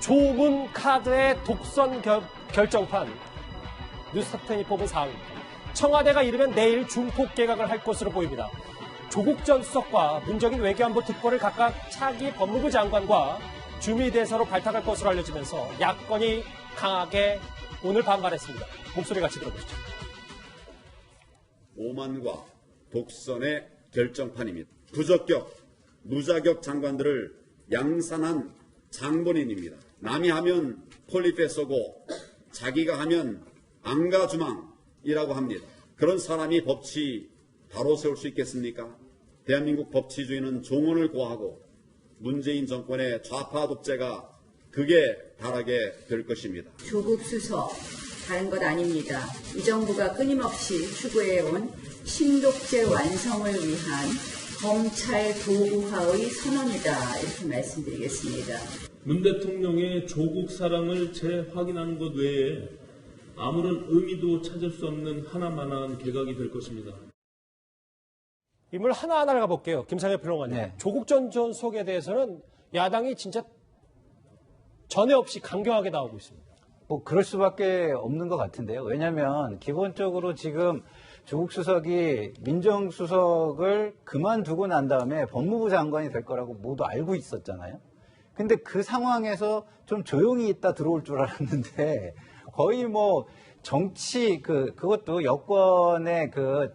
조문 카드의 독선 결정판 뉴스톱10이 뽑은 사항입니다. 청와대가 이르면 내일 중폭 개각을 할 것으로 보입니다. 조국 전 수석과 문정인 외교안보 특보를 각각 차기 법무부 장관과 주미대사로 발탁할 것으로 알려지면서 야권이 강하게 오늘 반발했습니다. 목소리 같이 들어보시죠. 오만과 독선의 결정판입니다. 부적격, 무자격 장관들을 양산한 장본인입니다. 남이 하면 폴리페 쏘고 자기가 하면 안가주망이라고 합니다. 그런 사람이 법치 바로 세울 수 있겠습니까? 대한민국 법치주의는 종언을 고하고 문재인 정권의 좌파 독재가 극에 달하게 될 것입니다. 조국 수석, 다른 것 아닙니다. 이 정부가 끊임없이 추구해온 신독제 완성을 위한 검찰 도구화의 선언이다. 이렇게 말씀드리겠습니다. 문 대통령의 조국 사랑을 재확인하는 것 외에 아무런 의미도 찾을 수 없는 하나만한 개각이 될 것입니다. 인물 하나하나를 가볼게요. 김상현 평론가님. 네. 조국 전 수석에 대해서는 야당이 진짜 전에 없이 강경하게 나오고 있습니다. 뭐 그럴 수밖에 없는 것 같은데요. 왜냐하면 기본적으로 지금 조국 수석이 민정수석을 그만두고 난 다음에 법무부 장관이 될 거라고 모두 알고 있었잖아요. 근데 그 상황에서 좀 조용히 있다 들어올 줄 알았는데 거의 뭐 정치 그것도 여권의 그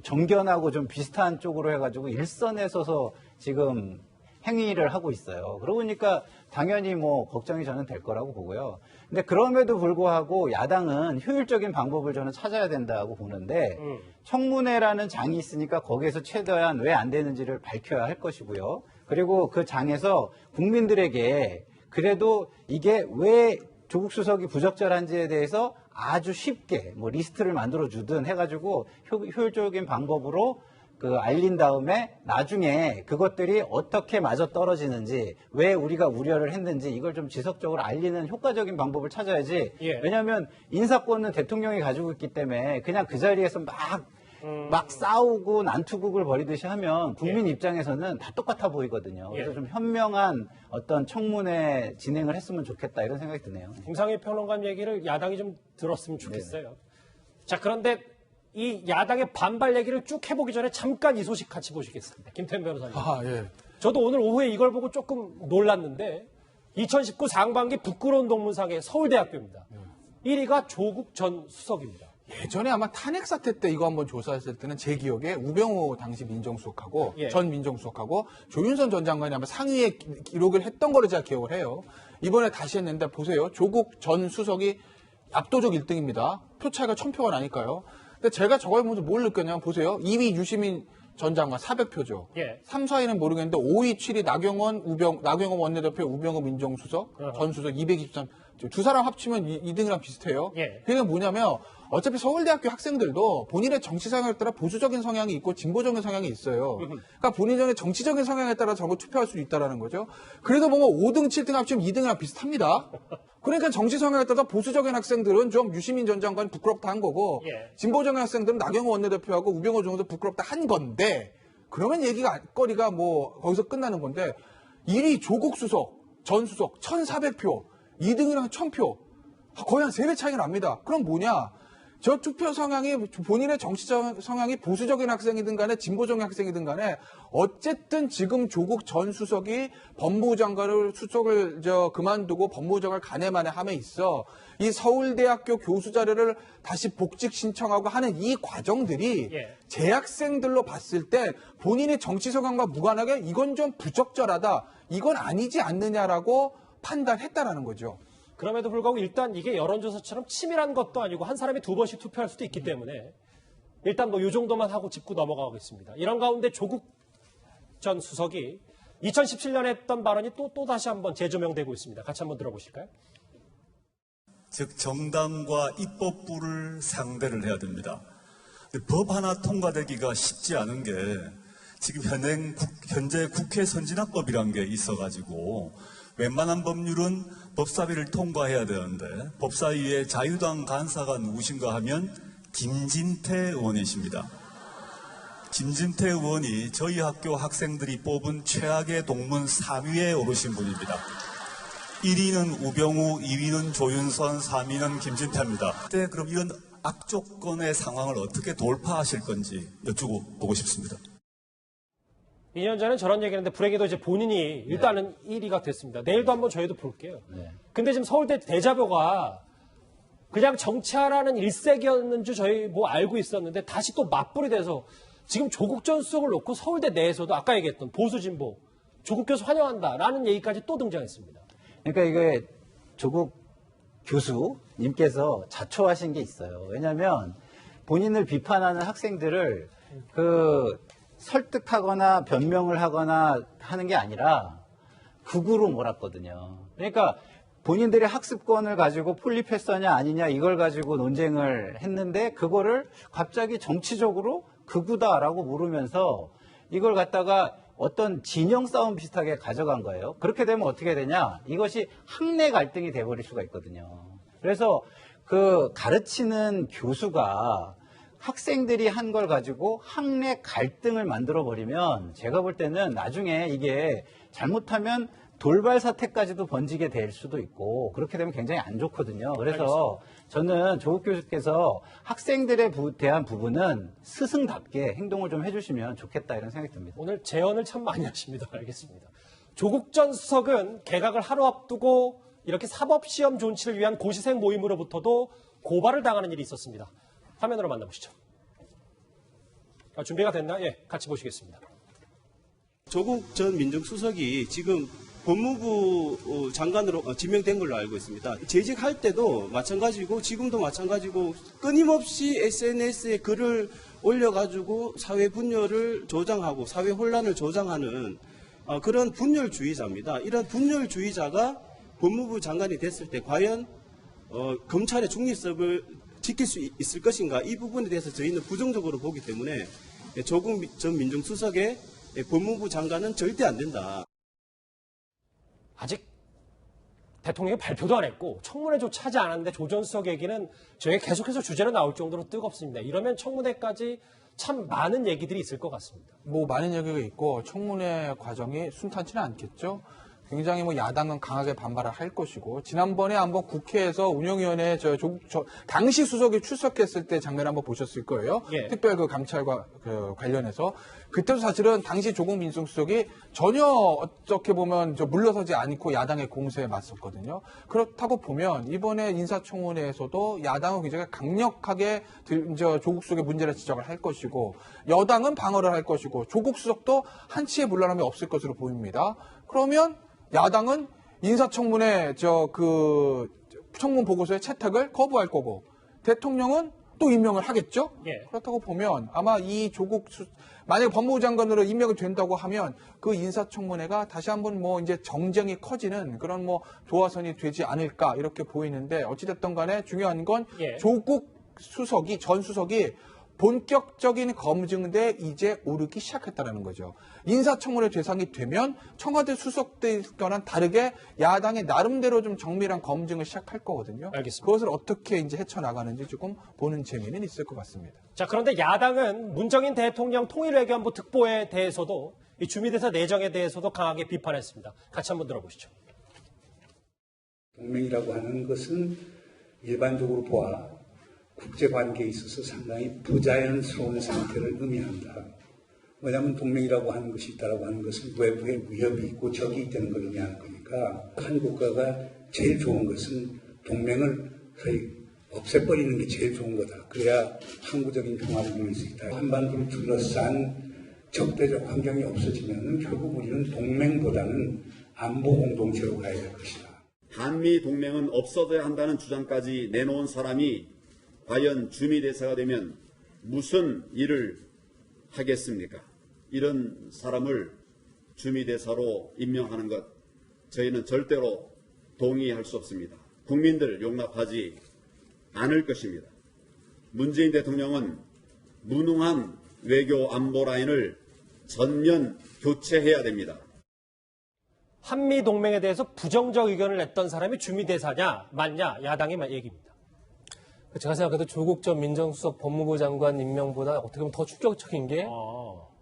정견하고 좀 비슷한 쪽으로 해가지고 일선에 서서 지금 행위를 하고 있어요. 그러고 보니까 당연히 뭐 걱정이 저는 될 거라고 보고요. 근데 그럼에도 불구하고 야당은 효율적인 방법을 저는 찾아야 된다고 보는데 청문회라는 장이 있으니까 거기에서 최대한 왜 안 되는지를 밝혀야 할 것이고요. 그리고 그 장에서 국민들에게 그래도 이게 왜 조국 수석이 부적절한지에 대해서 아주 쉽게 뭐 리스트를 만들어 주든 해가지고 효율적인 방법으로 알린 다음에 나중에 그것들이 어떻게 맞아 떨어지는지 왜 우리가 우려를 했는지 이걸 좀 지속적으로 알리는 효과적인 방법을 찾아야지. 예. 왜냐하면 인사권은 대통령이 가지고 있기 때문에 그냥 그 자리에서 막 싸우고 난투극을 벌이듯이 하면 국민 입장에서는 다 똑같아 보이거든요. 그래서 좀 현명한 어떤 청문회 진행을 했으면 좋겠다 이런 생각이 드네요. 김상희 평론가 얘기를 야당이 좀 들었으면 좋겠어요. 네네. 자, 그런데 이 야당의 반발 얘기를 쭉 해보기 전에 잠깐 이 소식 같이 보시겠습니다. 김태현 변호사님. 예. 저도 오늘 오후에 이걸 보고 조금 놀랐는데 2019 상반기 부끄러운 동문상의 서울대학교입니다. 1위가 조국 전 수석입니다. 예전에 아마 탄핵 사태 때 이거 한번 조사했을 때는 제 기억에 우병우 당시 민정수석하고 전 민정수석하고 조윤선 전 장관이 아마 상위에 기록을 했던 거로 제가 기억을 해요. 이번에 다시 했는데 보세요. 조국 전 수석이 압도적 1등입니다. 표 차이가 1000표가 나니까요. 근데 제가 저걸 보면서 뭘 느꼈냐면 보세요. 2위 유시민 전 장관 400표죠. 3, 4위는 모르겠는데 5위, 7위 나경원 원내대표, 우병우 민정수석, 전 수석 223. 두 사람 합치면 2등이랑 비슷해요. 그게 뭐냐면 어차피 서울대학교 학생들도 본인의 정치 성향에 따라 보수적인 성향이 있고 진보적인 성향이 있어요. 그러니까 본인의 정치적인 성향에 따라 저거 투표할 수 있다는 거죠. 그래도 뭔가 5등, 7등 합치면 2등이랑 비슷합니다. 그러니까 정치 성향에 따라 보수적인 학생들은 좀 유시민 전 장관이 부끄럽다 한 거고 진보적인 학생들은 나경원 원내대표하고 우병우 정도 부끄럽다 한 건데 그러면 거리가 뭐 거기서 끝나는 건데 1위 조국 수석, 전 수석 1,400표, 2등이랑 1,000표 거의 한 3배 차이가 납니다. 그럼 뭐냐? 저 투표 성향이 본인의 정치적 성향이 보수적인 학생이든 간에 진보적인 학생이든 간에 어쨌든 지금 조국 전 수석이 법무부 장관을 수석을 그만두고 법무부 장관을 간해만에 함에 있어 이 서울대학교 교수 자료를 다시 복직 신청하고 하는 이 과정들이 재학생들로 봤을 때 본인의 정치 성향과 무관하게 이건 좀 부적절하다. 이건 아니지 않느냐라고 판단했다라는 거죠. 그럼에도 불구하고 일단 이게 여론조사처럼 치밀한 것도 아니고 한 사람이 2번씩 투표할 수도 있기 때문에 일단 뭐 이 정도만 하고 짚고 넘어가겠습니다. 이런 가운데 조국 전 수석이 2017년에 했던 발언이 또 다시 한번 재조명되고 있습니다. 같이 한번 들어보실까요? 즉 정당과 입법부를 상대를 해야 됩니다. 법 하나 통과되기가 쉽지 않은 게 지금 현재 국회 선진화법이라는 게 있어가지고 웬만한 법률은 법사위를 통과해야 되는데 법사위에 자유당 간사가 누구신가 하면 김진태 의원이십니다. 김진태 의원이 저희 학교 학생들이 뽑은 최악의 동문 3위에 오르신 분입니다. 1위는 우병우, 2위는 조윤선, 3위는 김진태입니다. 그때 그럼 이런 악조건의 상황을 어떻게 돌파하실 건지 여쭈고 싶습니다. 2년 전에 저런 얘기했는데 불행히도 이제 본인이 일단은 1위가 됐습니다. 내일도 한번 저희도 볼게요. 근데 지금 서울대 대자보가 그냥 정치하라는 일색이었는 줄 저희 뭐 알고 있었는데 다시 또 맞불이 돼서 지금 조국 전 수석을 놓고 서울대 내에서도 아까 얘기했던 보수 진보 조국 교수 환영한다라는 얘기까지 또 등장했습니다. 그러니까 이게 조국 교수님께서 자초하신 게 있어요. 왜냐하면 본인을 비판하는 학생들을 설득하거나 변명을 하거나 하는 게 아니라 극으로 몰았거든요. 그러니까 본인들이 학습권을 가지고 폴리페서냐 아니냐 이걸 가지고 논쟁을 했는데 그거를 갑자기 정치적으로 극우다라고 물으면서 이걸 갖다가 어떤 진영 싸움 비슷하게 가져간 거예요. 그렇게 되면 어떻게 되냐? 이것이 학내 갈등이 돼버릴 수가 있거든요. 그래서 그 가르치는 교수가 학생들이 한 걸 가지고 학내 갈등을 만들어 버리면 제가 볼 때는 나중에 이게 잘못하면 돌발 사태까지도 번지게 될 수도 있고 그렇게 되면 굉장히 안 좋거든요. 그래서 저는 조국 교수께서 학생들에 대한 부분은 스승답게 행동을 좀 해주시면 좋겠다 이런 생각이 듭니다. 오늘 재연을 참 많이 하십니다. 알겠습니다. 조국 전 수석은 개각을 하루 앞두고 이렇게 사법시험 존치를 위한 고시생 모임으로부터도 고발을 당하는 일이 있었습니다. 화면으로 만나보시죠. 준비가 됐나? 예, 같이 보시겠습니다. 조국 전 민정수석이 지금 법무부 장관으로 지명된 걸로 알고 있습니다. 재직할 때도 마찬가지고 지금도 마찬가지고 끊임없이 SNS에 글을 올려가지고 사회 분열을 조장하고 사회 혼란을 조장하는 그런 분열주의자입니다. 이런 분열주의자가 법무부 장관이 됐을 때 과연 검찰의 중립성을 지킬 수 있을 것인가 이 부분에 대해서 저희는 부정적으로 보기 때문에 조국 전 민정수석의 법무부 장관은 절대 안 된다. 아직 대통령이 발표도 안 했고 청문회조차 하지 않았는데 조 전 수석 얘기는 저희가 계속해서 주제로 나올 정도로 뜨겁습니다. 이러면 청문회까지 참 많은 얘기들이 있을 것 같습니다. 뭐 많은 얘기가 있고 청문회 과정이 순탄치는 않겠죠. 굉장히 뭐 야당은 강하게 반발을 할 것이고 지난번에 한번 국회에서 운영위원회 당시 수석이 출석했을 때 장면 한번 보셨을 거예요. 예. 특별 그 감찰과 관련해서 그때도 사실은 당시 조국 민정수석이 전혀 어떻게 보면 물러서지 않고 야당의 공세에 맞섰거든요. 그렇다고 보면 이번에 인사청문회에서도 야당은 굉장히 강력하게 조국 수석의 문제를 지적을 할 것이고 여당은 방어를 할 것이고 조국 수석도 한치의 물러남이 없을 것으로 보입니다. 그러면 야당은 인사청문회 청문 보고서의 채택을 거부할 거고 대통령은 또 임명을 하겠죠. 예. 그렇다고 보면 아마 이 만약에 법무부 장관으로 임명이 된다고 하면 그 인사청문회가 다시 한번 뭐 이제 정쟁이 커지는 그런 뭐 도화선이 되지 않을까 이렇게 보이는데 어찌됐든 간에 중요한 건 예. 조국 전 수석이 본격적인 검증대에 이제 오르기 시작했다는 거죠. 인사청문회 대상이 되면 청와대 수석들과는 다르게 야당이 나름대로 좀 정밀한 검증을 시작할 거거든요. 알겠습니다. 그것을 어떻게 이제 헤쳐나가는지 조금 보는 재미는 있을 것 같습니다. 자, 그런데 야당은 문정인 대통령 통일외교안보 특보에 대해서도 이 주미대사 내정에 대해서도 강하게 비판했습니다. 같이 한번 들어보시죠. 동맹이라고 하는 것은 일반적으로 보아 국제관계에 있어서 상당히 부자연스러운 상태를 의미한다. 왜냐하면 동맹이라고 하는 것이 있다라고 하는 것은 외부에 위협이 있고 적이 있다는 걸 의미하는 거니까 한 국가가 제일 좋은 것은 동맹을 거의 없애버리는 게 제일 좋은 거다. 그래야 항구적인 평화를 이룰 수 있다. 한반도를 둘러싼 적대적 환경이 없어지면 결국 우리는 동맹보다는 안보 공동체로 가야 될 것이다. 한미 동맹은 없어져야 한다는 주장까지 내놓은 사람이 과연 주미대사가 되면 무슨 일을 하겠습니까? 이런 사람을 주미대사로 임명하는 것 저희는 절대로 동의할 수 없습니다. 국민들 용납하지 않을 것입니다. 문재인 대통령은 무능한 외교 안보 라인을 전면 교체해야 됩니다. 한미 동맹에 대해서 부정적 의견을 냈던 사람이 주미대사냐 맞냐 야당의 얘기입니다. 제가 생각해도 조국 전 민정수석 법무부 장관 임명보다 어떻게 보면 더 충격적인 게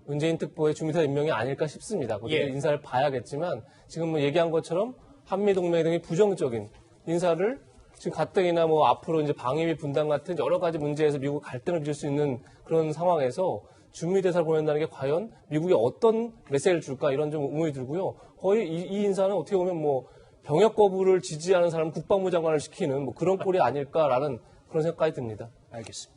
문재인 특보의 주미대 임명이 아닐까 싶습니다. 예. 인사를 봐야겠지만 지금 뭐 얘기한 것처럼 한미동맹 등의 부정적인 인사를 지금 가뜩이나 뭐 앞으로 이제 방위비 분담 같은 여러 가지 문제에서 미국 갈등을 빚을 수 있는 그런 상황에서 주미대사를 보낸다는 게 과연 미국이 어떤 메시지를 줄까 이런 좀 의문이 들고요. 거의 이 인사는 어떻게 보면 뭐 병역 거부를 지지하는 사람 국방부 장관을 시키는 뭐 그런 꼴이 아닐까라는 그런 생각까지 듭니다. 알겠습니다.